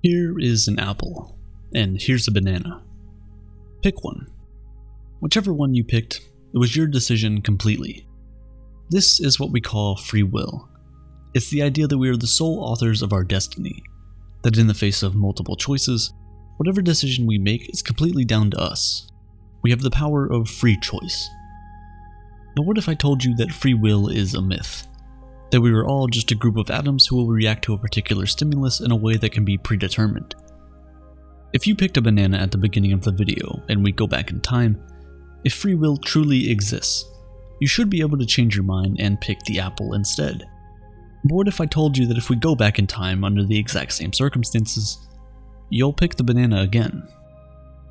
Here is an apple, and here's a banana. Pick one. Whichever one you picked, it was your decision completely. This is what we call free will. It's the idea that we are the sole authors of our destiny, that in the face of multiple choices, whatever decision we make is completely down to us. We have the power of free choice. But what if I told you that free will is a myth? That we are all just a group of atoms who will react to a particular stimulus in a way that can be predetermined. If you picked a banana at the beginning of the video and we go back in time, if free will truly exists, you should be able to change your mind and pick the apple instead. But what if I told you that if we go back in time under the exact same circumstances, you'll pick the banana again?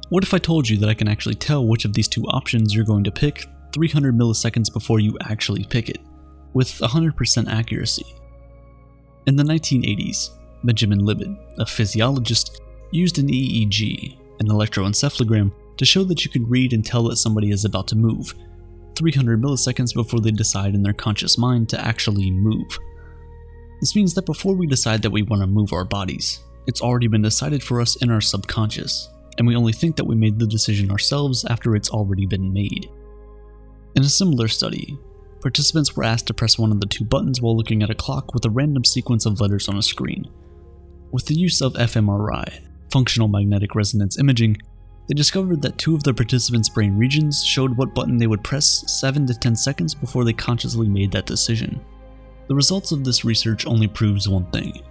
What if I told you that I can actually tell which of these two options you're going to pick 300 milliseconds before you actually pick it, with 100% accuracy? In the 1980s, Benjamin Libet, a physiologist, used an EEG, an electroencephalogram, to show that you can read and tell that somebody is about to move, 300 milliseconds before they decide in their conscious mind to actually move. This means that before we decide that we want to move our bodies, it's already been decided for us in our subconscious, and we only think that we made the decision ourselves after it's already been made. In a similar study, participants were asked to press one of the two buttons while looking at a clock with a random sequence of letters on a screen. With the use of fMRI, functional magnetic resonance imaging, they discovered that two of the participants' brain regions showed what button they would press 7 to 10 seconds before they consciously made that decision. The results of this research only proves one thing.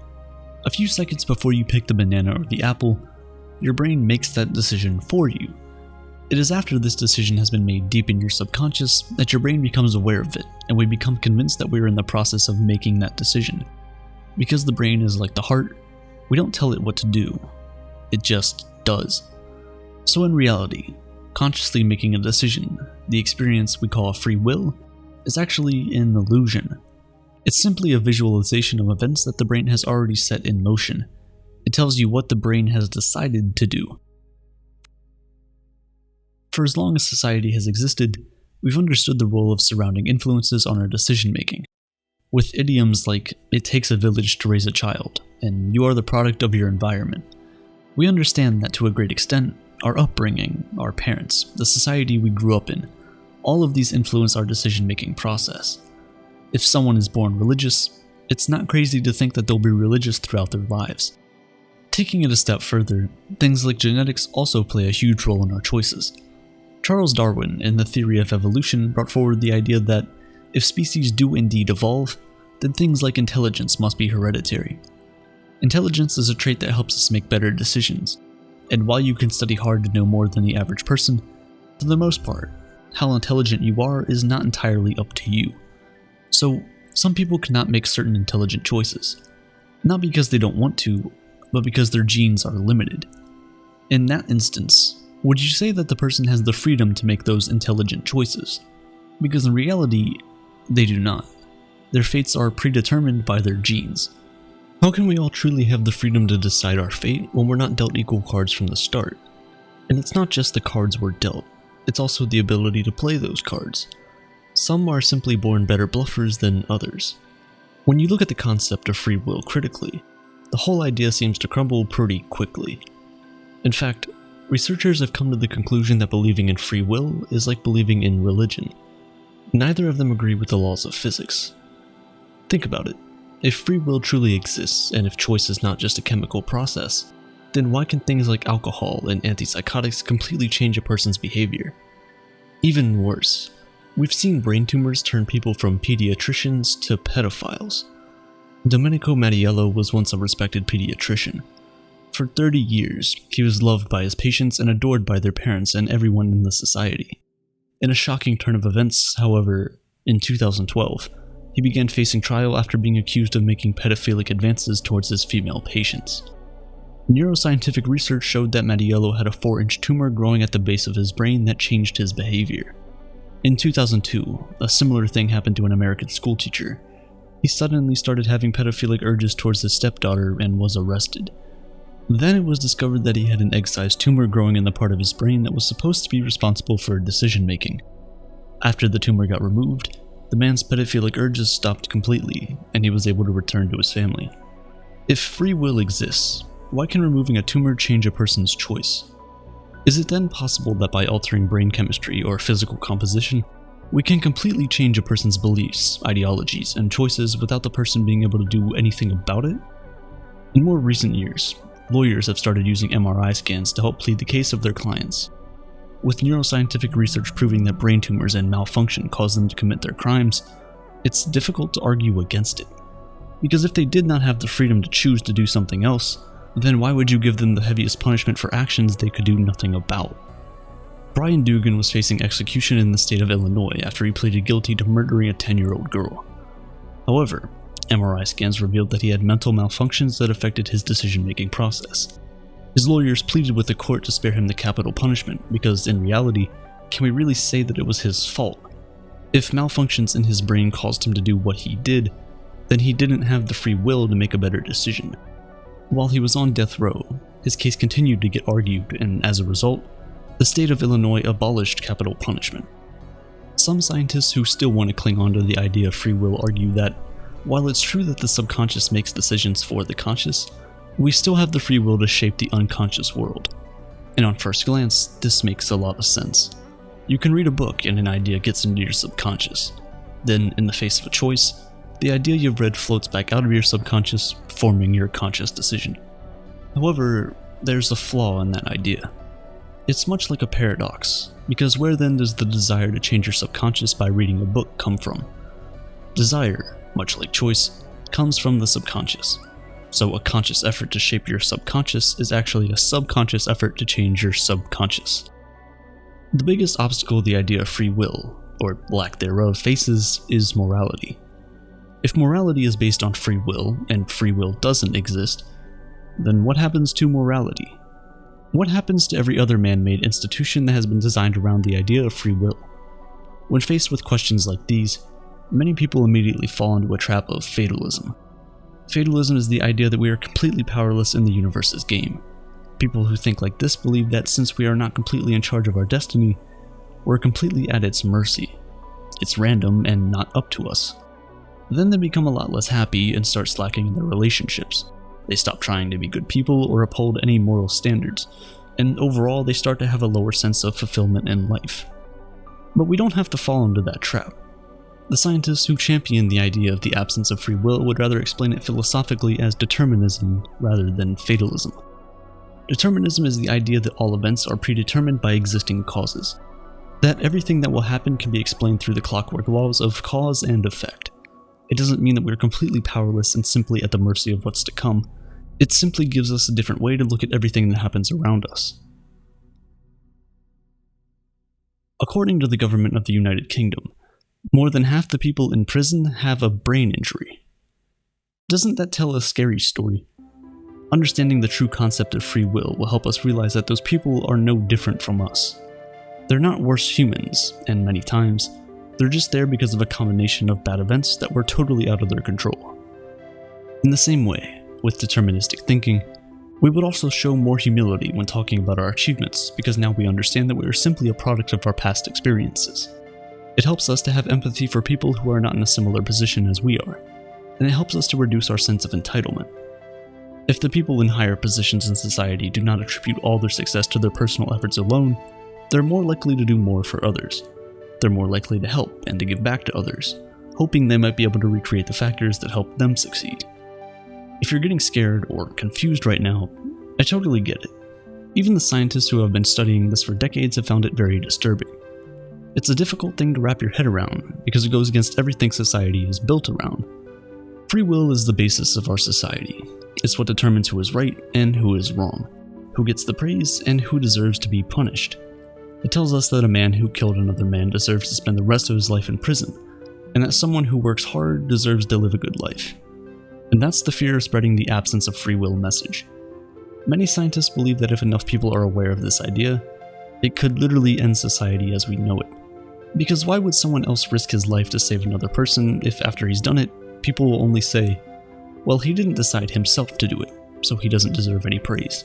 A few seconds before you pick the banana or the apple, your brain makes that decision for you. It is after this decision has been made deep in your subconscious that your brain becomes aware of it, and we become convinced that we are in the process of making that decision. Because the brain is like the heart, we don't tell it what to do. It just does. So in reality, consciously making a decision, the experience we call free will, is actually an illusion. It's simply a visualization of events that the brain has already set in motion. It tells you what the brain has decided to do. For as long as society has existed, we've understood the role of surrounding influences on our decision making. With idioms like, "it takes a village to raise a child," and "you are the product of your environment," we understand that to a great extent, our upbringing, our parents, the society we grew up in, all of these influence our decision-making process. If someone is born religious, it's not crazy to think that they'll be religious throughout their lives. Taking it a step further, things like genetics also play a huge role in our choices. Charles Darwin, in the theory of evolution, brought forward the idea that if species do indeed evolve, then things like intelligence must be hereditary. Intelligence is a trait that helps us make better decisions, and while you can study hard to know more than the average person, for the most part, how intelligent you are is not entirely up to you. So, some people cannot make certain intelligent choices, not because they don't want to, but because their genes are limited. In that instance, would you say that the person has the freedom to make those intelligent choices? Because in reality, they do not. Their fates are predetermined by their genes. How can we all truly have the freedom to decide our fate when we're not dealt equal cards from the start? And it's not just the cards we're dealt, it's also the ability to play those cards. Some are simply born better bluffers than others. When you look at the concept of free will critically, the whole idea seems to crumble pretty quickly. In fact, researchers have come to the conclusion that believing in free will is like believing in religion. Neither of them agree with the laws of physics. Think about it. If free will truly exists, and if choice is not just a chemical process, then why can things like alcohol and antipsychotics completely change a person's behavior? Even worse, we've seen brain tumors turn people from pediatricians to pedophiles. Domenico Mattiello was once a respected pediatrician. For 30 years, he was loved by his patients and adored by their parents and everyone in the society. In a shocking turn of events, however, in 2012, he began facing trial after being accused of making pedophilic advances towards his female patients. Neuroscientific research showed that Mattiello had a 4-inch tumor growing at the base of his brain that changed his behavior. In 2002, a similar thing happened to an American schoolteacher. He suddenly started having pedophilic urges towards his stepdaughter and was arrested. Then it was discovered that he had an egg-sized tumor growing in the part of his brain that was supposed to be responsible for decision-making. After the tumor got removed, the man's pedophilic urges stopped completely, and he was able to return to his family. If free will exists, why can removing a tumor change a person's choice? Is it then possible that by altering brain chemistry or physical composition, we can completely change a person's beliefs, ideologies, and choices without the person being able to do anything about it? In more recent years, lawyers have started using MRI scans to help plead the case of their clients. With neuroscientific research proving that brain tumors and malfunction cause them to commit their crimes, it's difficult to argue against it. Because if they did not have the freedom to choose to do something else, then why would you give them the heaviest punishment for actions they could do nothing about? Brian Dugan was facing execution in the state of Illinois after he pleaded guilty to murdering a 10-year-old girl. However, MRI scans revealed that he had mental malfunctions that affected his decision-making process. His lawyers pleaded with the court to spare him the capital punishment because, in reality, can we really say that it was his fault? If malfunctions in his brain caused him to do what he did, then he didn't have the free will to make a better decision. While he was on death row, his case continued to get argued, and as a result, the state of Illinois abolished capital punishment. Some scientists who still want to cling on to the idea of free will argue that, while it's true that the subconscious makes decisions for the conscious, we still have the free will to shape the unconscious world. And on first glance, this makes a lot of sense. You can read a book and an idea gets into your subconscious. Then, in the face of a choice, the idea you've read floats back out of your subconscious, forming your conscious decision. However, there's a flaw in that idea. It's much like a paradox, because where then does the desire to change your subconscious by reading a book come from? Desire, much like choice, comes from the subconscious. So a conscious effort to shape your subconscious is actually a subconscious effort to change your subconscious. The biggest obstacle the idea of free will, or lack thereof, faces is morality. If morality is based on free will, and free will doesn't exist, then what happens to morality? What happens to every other man-made institution that has been designed around the idea of free will? When faced with questions like these, many people immediately fall into a trap of fatalism. Fatalism is the idea that we are completely powerless in the universe's game. People who think like this believe that since we are not completely in charge of our destiny, we're completely at its mercy. It's random and not up to us. Then they become a lot less happy and start slacking in their relationships. They stop trying to be good people or uphold any moral standards, and overall they start to have a lower sense of fulfillment in life. But we don't have to fall into that trap. The scientists who champion the idea of the absence of free will would rather explain it philosophically as determinism rather than fatalism. Determinism is the idea that all events are predetermined by existing causes, that everything that will happen can be explained through the clockwork laws of cause and effect. It doesn't mean that we're completely powerless and simply at the mercy of what's to come. It simply gives us a different way to look at everything that happens around us. According to the government of the United Kingdom, more than half the people in prison have a brain injury. Doesn't that tell a scary story? Understanding the true concept of free will help us realize that those people are no different from us. They're not worse humans, and many times, they're just there because of a combination of bad events that were totally out of their control. In the same way, with deterministic thinking, we would also show more humility when talking about our achievements because now we understand that we are simply a product of our past experiences. It helps us to have empathy for people who are not in a similar position as we are, and it helps us to reduce our sense of entitlement. If the people in higher positions in society do not attribute all their success to their personal efforts alone, they're more likely to do more for others. They're more likely to help and to give back to others, hoping they might be able to recreate the factors that help them succeed. If you're getting scared or confused right now, I totally get it. Even the scientists who have been studying this for decades have found it very disturbing. It's a difficult thing to wrap your head around because it goes against everything society is built around. Free will is the basis of our society. It's what determines who is right and who is wrong, who gets the praise and who deserves to be punished. It tells us that a man who killed another man deserves to spend the rest of his life in prison, and that someone who works hard deserves to live a good life. And that's the fear of spreading the absence of free will message. Many scientists believe that if enough people are aware of this idea, it could literally end society as we know it. Because why would someone else risk his life to save another person if after he's done it, people will only say, well, he didn't decide himself to do it, so he doesn't deserve any praise.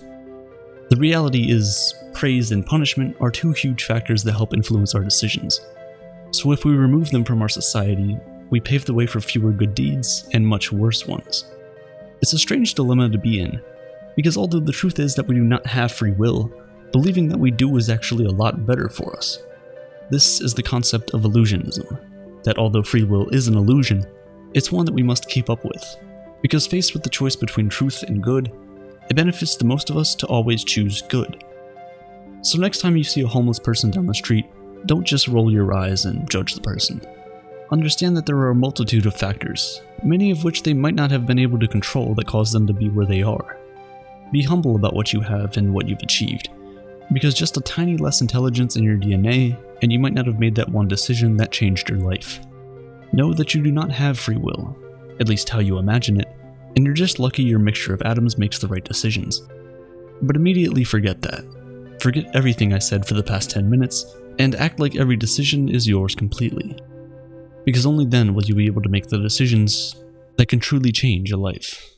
The reality is, praise and punishment are two huge factors that help influence our decisions. So if we remove them from our society, we pave the way for fewer good deeds and much worse ones. It's a strange dilemma to be in. Because although the truth is that we do not have free will, believing that we do is actually a lot better for us. This is the concept of illusionism, that although free will is an illusion, it's one that we must keep up with, because faced with the choice between truth and good, it benefits the most of us to always choose good. So next time you see a homeless person down the street, don't just roll your eyes and judge the person. Understand that there are a multitude of factors, many of which they might not have been able to control that cause them to be where they are. Be humble about what you have and what you've achieved, because just a tiny less intelligence in your DNA, and you might not have made that one decision that changed your life. Know that you do not have free will, at least how you imagine it, and you're just lucky your mixture of atoms makes the right decisions. But immediately forget that. Forget everything I said for the past 10 minutes, and act like every decision is yours completely. Because only then will you be able to make the decisions that can truly change your life.